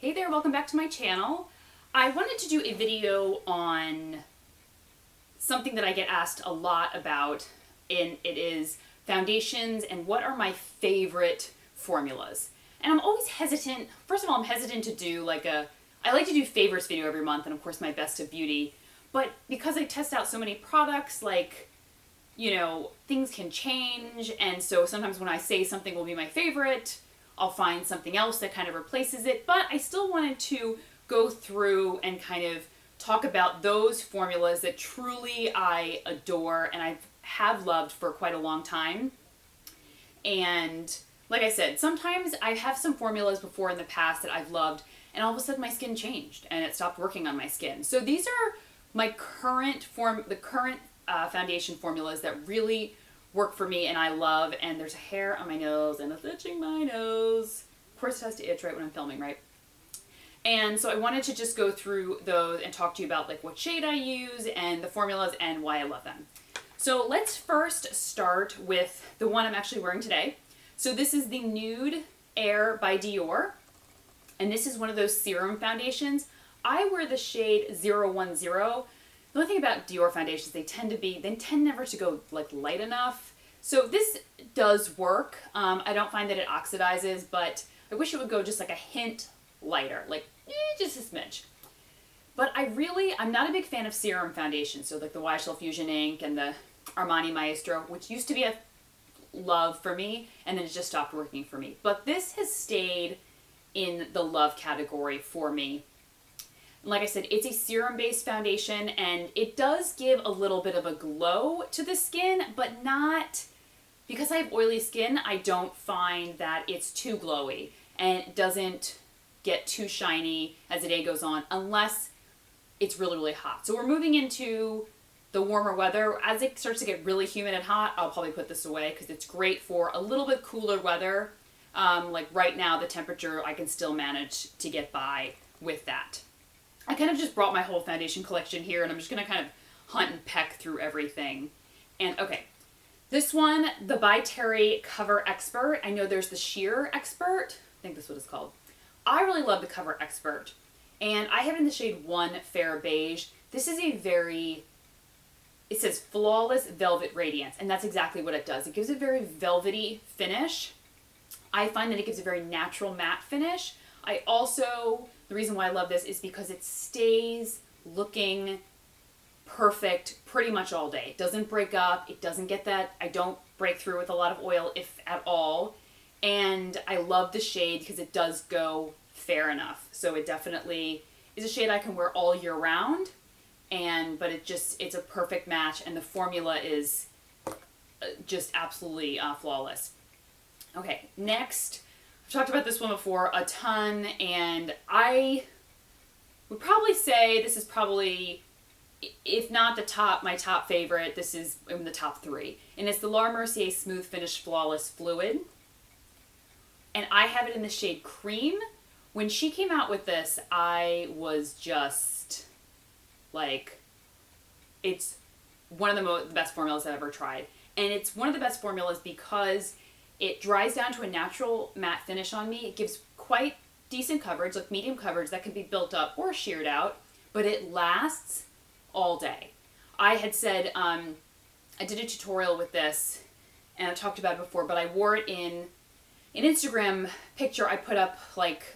Hey there, welcome back to my channel. I wanted to do a video on something that I get asked a lot about, and it is foundations and what are my favorite formulas. And I'm always hesitant. First of all, I'm hesitant to do I like to do favorites video every month, and of course my best of beauty. But because I test out so many products, things can change, and so sometimes when I say something will be my favorite, I'll find something else that kind of replaces it. But I still wanted to go through and kind of talk about those formulas that truly I adore and I have loved for quite a long time. And like I said, sometimes I have some formulas before in the past that I've loved, and all of a sudden my skin changed and it stopped working on my skin. So these are my current foundation formulas that really work for me and I love. And there's a hair on my nose and it's itching my nose. Of course it has to itch right when I'm filming, right? And so I wanted to just go through those and talk to you about what shade I use and the formulas and why I love them. So let's first start with the one I'm actually wearing today. So this is the Nude Air by Dior. And this is one of those serum foundations. I wear the shade 010. The only thing about Dior foundations, they tend never to go light enough. So this does work. I don't find that it oxidizes, but I wish it would go just a hint lighter, just a smidge. But I'm not a big fan of serum foundations. So the YSL Fusion Ink and the Armani Maestro, which used to be a love for me, and then it just stopped working for me. But this has stayed in the love category for me. Like I said, it's a serum-based foundation, and it does give a little bit of a glow to the skin, but not, because I have oily skin, I don't find that it's too glowy, and it doesn't get too shiny as the day goes on, unless it's really, really hot. So we're moving into the warmer weather. As it starts to get really humid and hot, I'll probably put this away, because it's great for a little bit cooler weather. Like right now, the temperature, I can still manage to get by with that. I kind of just brought my whole foundation collection here, and I'm just going to kind of hunt and peck through everything. And okay, this one, the By Terry Cover Expert. I know there's the Sheer Expert. I think that's what it's called. I really love the Cover Expert, and I have it in the shade 1 Fair Beige. This is it says Flawless Velvet Radiance, and that's exactly what it does. It gives a very velvety finish. I find that it gives a very natural matte finish. The reason why I love this is because it stays looking perfect pretty much all day. It doesn't break up. It doesn't get that. I don't break through with a lot of oil, if at all. And I love the shade because it does go fair enough. So it definitely is a shade I can wear all year round. But it's a perfect match. And the formula is just absolutely flawless. Okay, next. I've talked about this one before a ton, and I would probably say this is probably, if not my top favorite, this is in the top 3. And it's the Mercier Smooth Finish Flawless Fluid. And I have it in the shade Cream. When she came out with this, I was just it's one of the best formulas I've ever tried. And it's one of the best formulas because it dries down to a natural matte finish on me. It gives quite decent coverage, medium coverage that can be built up or sheared out, but it lasts all day. I had said, I did a tutorial with this, and I talked about it before, but I wore it in an Instagram picture I put up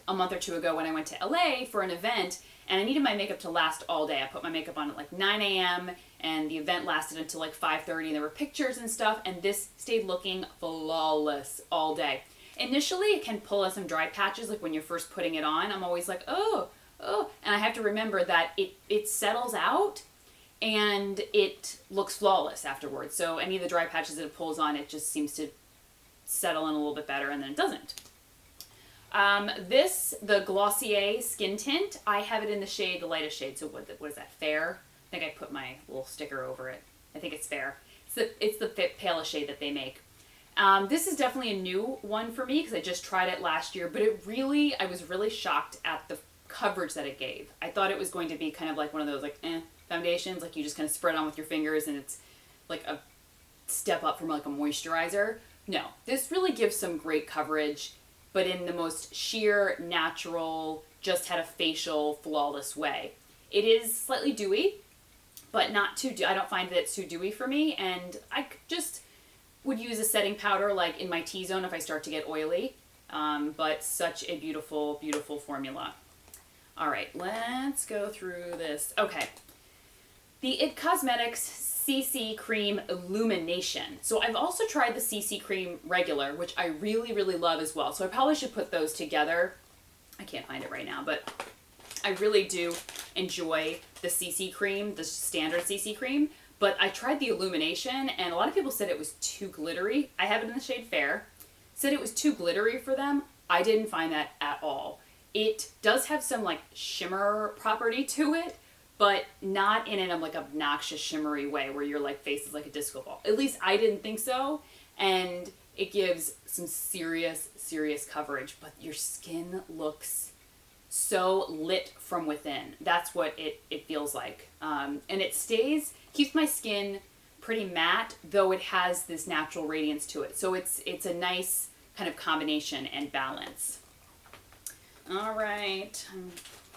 a month or two ago when I went to LA for an event, and I needed my makeup to last all day. I put my makeup on at 9 a.m., and the event lasted until 5:30, and there were pictures and stuff, and this stayed looking flawless all day. Initially, it can pull in some dry patches, when you're first putting it on. I'm always oh, and I have to remember that it settles out, and it looks flawless afterwards. So any of the dry patches that it pulls on, it just seems to settle in a little bit better, and then it doesn't. The Glossier Skin Tint, I have it in the shade, the lightest shade. So what is that, Fair? I think I put my little sticker over it. I think it's Fair. It's the palest shade that they make. This is definitely a new one for me because I just tried it last year, but I was really shocked at the coverage that it gave. I thought it was going to be kind of one of those foundations, you just kind of spread on with your fingers and it's a step up from a moisturizer. No, this really gives some great coverage, but in the most sheer, natural, just had a facial, flawless way. It is slightly dewy, but not too I don't find that it's too dewy for me, and I just would use a setting powder like in my T-zone if I start to get oily. But such a beautiful, beautiful formula. All right, let's go through this. Okay, the IT Cosmetics CC Cream Illumination. So I've also tried the CC Cream Regular, which I really, really love as well. So I probably should put those together. I can't find it right now, but I really do enjoy the CC Cream, the standard CC Cream. But I tried the Illumination, and a lot of people said it was too glittery. I have it in the shade Fair. Said it was too glittery for them. I didn't find that at all. It does have some like shimmer property to it, but not in an like obnoxious shimmery way where your like face is like a disco ball. At least I didn't think so. And it gives some serious, serious coverage, but your skin looks so lit from within. That's what it feels like. And it keeps my skin pretty matte, though it has this natural radiance to it. So it's a nice kind of combination and balance. All right,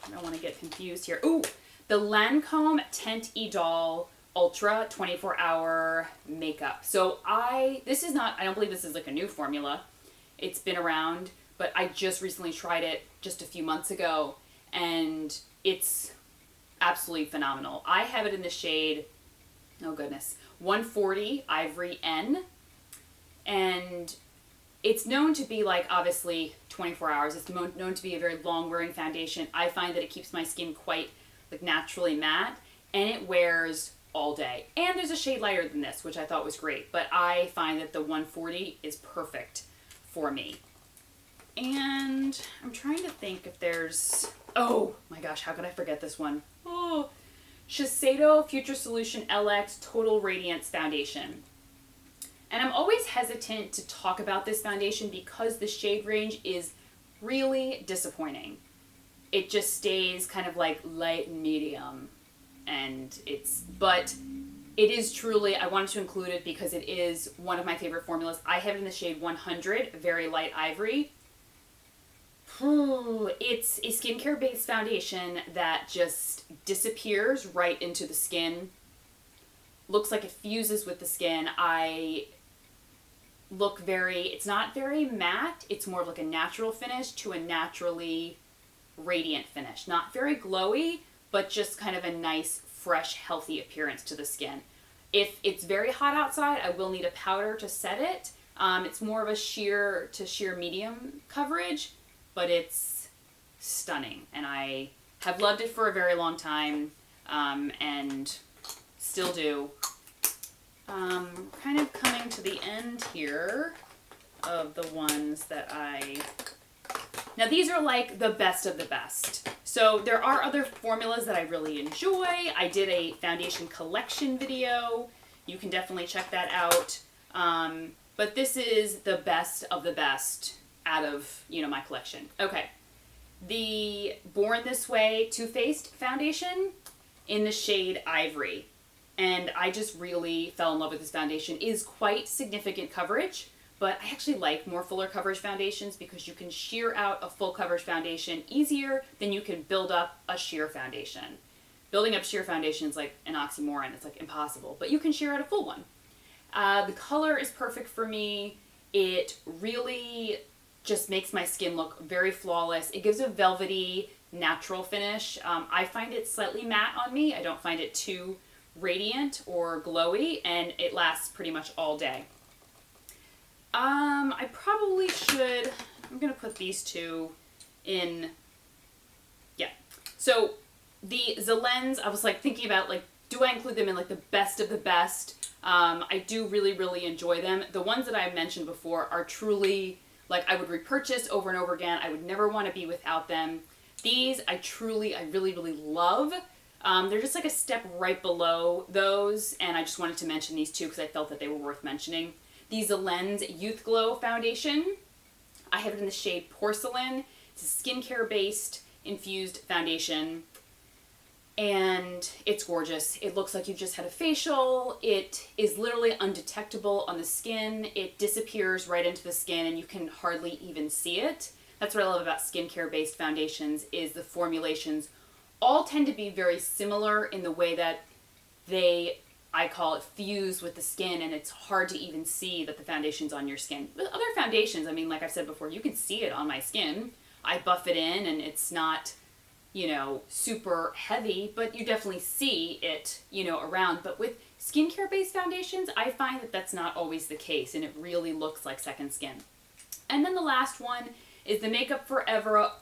I don't want to get confused here. Ooh, the Lancome Teint Idole Ultra 24-hour makeup. So I don't believe this is like a new formula. It's been around, but I just recently tried it just a few months ago, and it's absolutely phenomenal. I have it in the shade, oh goodness, 140 Ivory N, and it's known to be like obviously 24 hours. It's known to be a very long wearing foundation. I find that it keeps my skin quite like naturally matte, and it wears all day. And there's a shade lighter than this, which I thought was great, but I find that the 140 is perfect for me. And I'm trying to think if there's, oh my gosh, how could I forget this one? Oh, Shiseido Future Solution LX Total Radiance Foundation. And I'm always hesitant to talk about this foundation because the shade range is really disappointing. It just stays kind of like light and medium, but it is truly, I wanted to include it because it is one of my favorite formulas. I have it in the shade 100, very light ivory. It's a skincare based foundation that just disappears right into the skin. Looks like it fuses with the skin. It's not very matte. It's more of like a natural finish to a naturally radiant finish. Not very glowy, but just kind of a nice, fresh, healthy appearance to the skin. If it's very hot outside, I will need a powder to set it. It's more of a sheer to sheer medium coverage, but it's stunning. And I have loved it for a very long time, and still do. Kind of coming to the end here of the ones that now these are like the best of the best. So there are other formulas that I really enjoy. I did a foundation collection video. You can definitely check that out. But this is the best of the best out of, my collection. Okay. The Born This Way Too Faced foundation in the shade Ivory. And I just really fell in love with this foundation. It is quite significant coverage, but I actually like more fuller coverage foundations because you can sheer out a full coverage foundation easier than you can build up a sheer foundation. Building up sheer foundation is like an oxymoron. It's like impossible, but you can sheer out a full one. The color is perfect for me. It really just makes my skin look very flawless. It gives a velvety, natural finish. I find it slightly matte on me. I don't find it too radiant or glowy, and it lasts pretty much all day. I probably should, I'm going to put these two in, So the Zalens, I was like thinking about like, do I include them in like the best of the best? I do really, really enjoy them. The ones that I mentioned before are truly like I would repurchase over and over again. I would never want to be without them. These I really, really love. They're just like a step right below those, and I just wanted to mention these two because I felt that they were worth mentioning. The Zalens Youth Glow Foundation. I have it in the shade Porcelain. It's a skincare-based infused foundation. and it's gorgeous. It looks like you've just had a facial. It is literally undetectable on the skin. It disappears right into the skin and you can hardly even see it. That's what I love about skincare based foundations, is the formulations all tend to be very similar in the way that they, I call it, fuse with the skin, and it's hard to even see that the foundation's on your skin. With other foundations, I mean, like I've said before, you can see it on my skin. I buff it in and it's not, you know, super heavy, but you definitely see it, you know, around. But with skincare based foundations, I find that that's not always the case, and it really looks like second skin. And then the last one is the Makeup Forever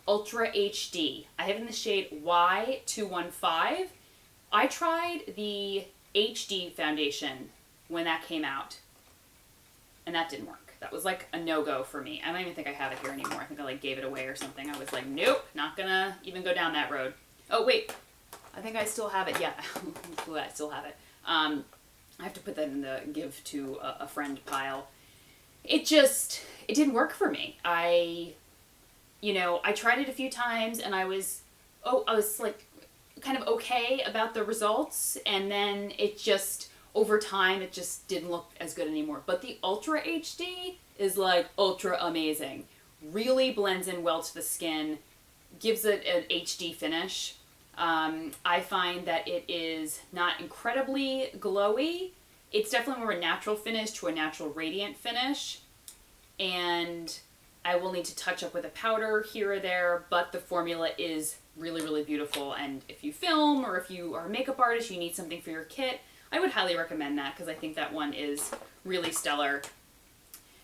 Ultra HD. I have it in the shade Y215. I tried the HD foundation when that came out, and that didn't work. That was like a no-go for me. I don't even think I have it here anymore. I think I like gave it away or something. I was like, nope, not gonna even go down that road. Oh wait, I think I still have it. Yeah, I still have it. I have to put that in the give to a friend pile. It didn't work for me. I tried it a few times and I was like kind of okay about the results, and then it just, over time, it just didn't look as good anymore. But the Ultra HD is like ultra amazing. Really blends in well to the skin, gives it an HD finish. I find that it is not incredibly glowy. It's definitely more a natural finish to a natural radiant finish. And I will need to touch up with a powder here or there, but the formula is really, really beautiful. And if you film or if you are a makeup artist, you need something for your kit, I would highly recommend that, because I think that one is really stellar.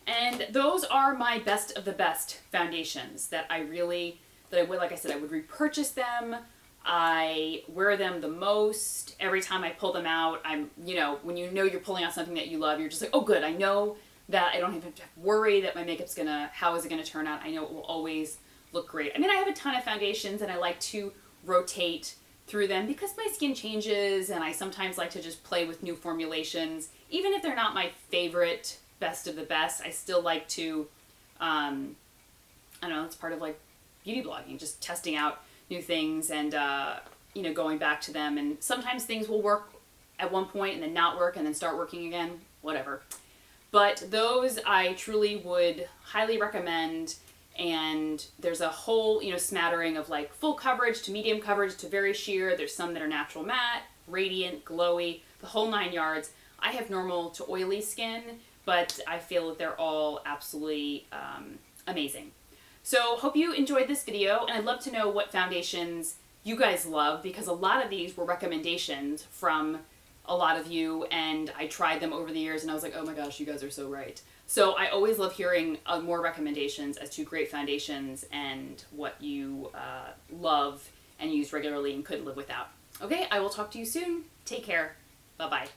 And those are my best of the best foundations that I would, like I said, I would repurchase them. I wear them the most. Every time I pull them out, when you're pulling out something that you love, you're just like, oh good, I know that I don't even have to worry that my makeup's how is it gonna turn out? I know it will always look great. I mean, I have a ton of foundations and I like to rotate through them because my skin changes, and I sometimes like to just play with new formulations. Even if they're not my favorite best of the best, I still like to, I don't know, it's part of like beauty blogging, just testing out new things and, going back to them. And sometimes things will work at one point and then not work and then start working again, whatever. But those I truly would highly recommend. And there's a whole, smattering of like full coverage to medium coverage to very sheer. There's some that are natural matte, radiant, glowy, the whole 9 yards. I have normal to oily skin, but I feel that they're all absolutely amazing. So hope you enjoyed this video, and I'd love to know what foundations you guys love, because a lot of these were recommendations from a lot of you, and I tried them over the years and I was like, oh my gosh, you guys are so right. So I always love hearing more recommendations as to great foundations and what you love and use regularly and couldn't live without. Okay, I will talk to you soon. Take care. Bye-bye.